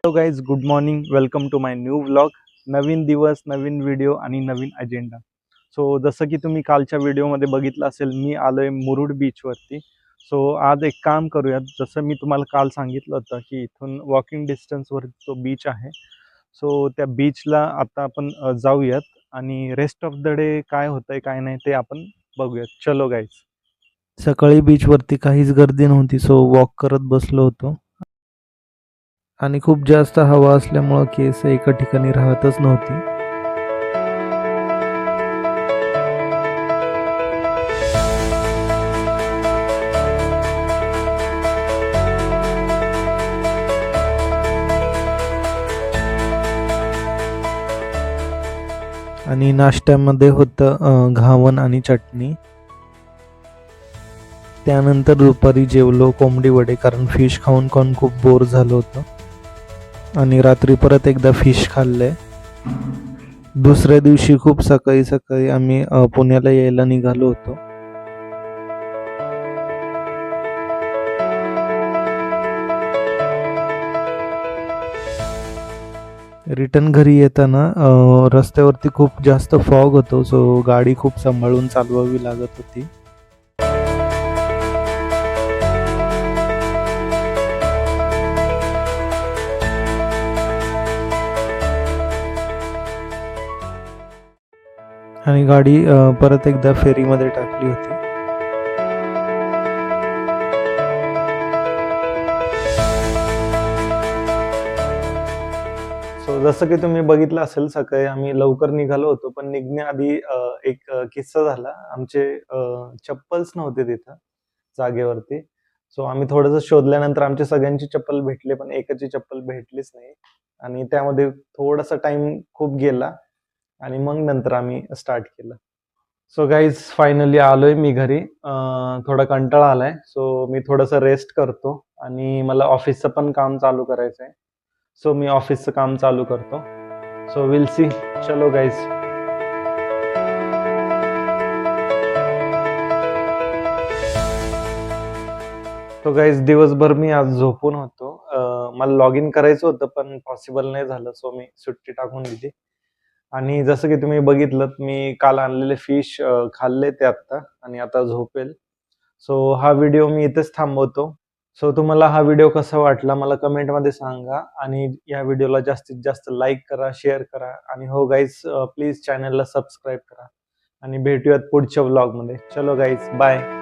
Hello guys, good morning. Welcome to my new vlog. नवीन दिवस, नवीन व्हिडिओ आणि नवीन अजेंडा. सो जसं की तुम्ही कालच्या व्हिडिओमध्ये बघितलं असेल, मी आलो आहे मुरुड बीचवरती. सो आज एक काम करूयात, जसं मी तुम्हाला काल सांगितलं होतं की इथून वॉकिंग डिस्टन्सवर तो बीच आहे. सो त्या बीचला आता आपण जाऊयात आणि रेस्ट ऑफ द डे काय होतंय काय नाही ते आपण बघूयात. चलो गाईज. सकाळी बीचवरती काहीच गर्दी नव्हती, सो वॉक करत बसलो होतो आणि खूप जास्त हवा असल्यामुळं केस एका ठिकाणी राहतच नव्हती. आणि नाश्त्यामध्ये होतं घावन आणि चटणी. त्यानंतर दुपारी जेवलो कोंबडी वडे, कारण फिश खाऊन खाऊन खूप बोर झालं होतं आणि रात्री परत एकदा फिश खाल्ले. दुसऱ्या दिवशी खूप सकाळी सकाळी आम्ही पुण्याला यायला निघालो होतो. रिटर्न घरी येताना रस्त्यावरती खूप जास्त फॉग होतो, सो गाडी खूप सांभाळून चालवावी लागत होती. आणि गाडी परत एकदा फेरीमध्ये टाकली होती. सो जसं की तुम्ही बघितलं असेल, सकाळी आम्ही लवकर निघालो होतो, पण निघण्याआधी एक किस्सा झाला. आमचे चप्पल्स नव्हते तिथं जागेवरती. सो आम्ही थोडंसं शोधल्यानंतर आमच्या सगळ्यांची चप्पल भेटले, पण एकाची चप्पल भेटलीच नाही आणि त्यामध्ये थोडासा टाइम खूप गेला आणि मग नंतर आम्ही स्टार्ट केलं. सो गाईज, फायनली आलोय मी घरी. थोडा कंटाळा आलाय, सो मी थोडंसं रेस्ट करतो आणि मला ऑफिसचं पण काम चालू करायचं आहे. सो मी ऑफिसचं काम चालू करतो. So will see. चलो गाईज. तो गाईज, दिवसभर मी आज झोपून होतो. मला लॉग इन करायचं होतं, पण पॉसिबल नाही झालं, सो मी सुट्टी टाकून दिली. आणि जसं की तुम्ही बघितलं, मी काल आणलेले फिश खाल्ले ते आत्ता आणि आता झोपेल. सो हा व्हिडिओ मी इथेच थांबवतो. सो तुम्हाला हा व्हिडिओ कसा वाटला मला कमेंटमध्ये सांगा आणि या व्हिडिओला जास्तीत जास्त लाईक करा, शेअर करा आणि हो गाईज, प्लीज चॅनलला सबस्क्राईब करा आणि भेटूयात पुढच्या व्लॉगमध्ये. चलो गाईज, बाय.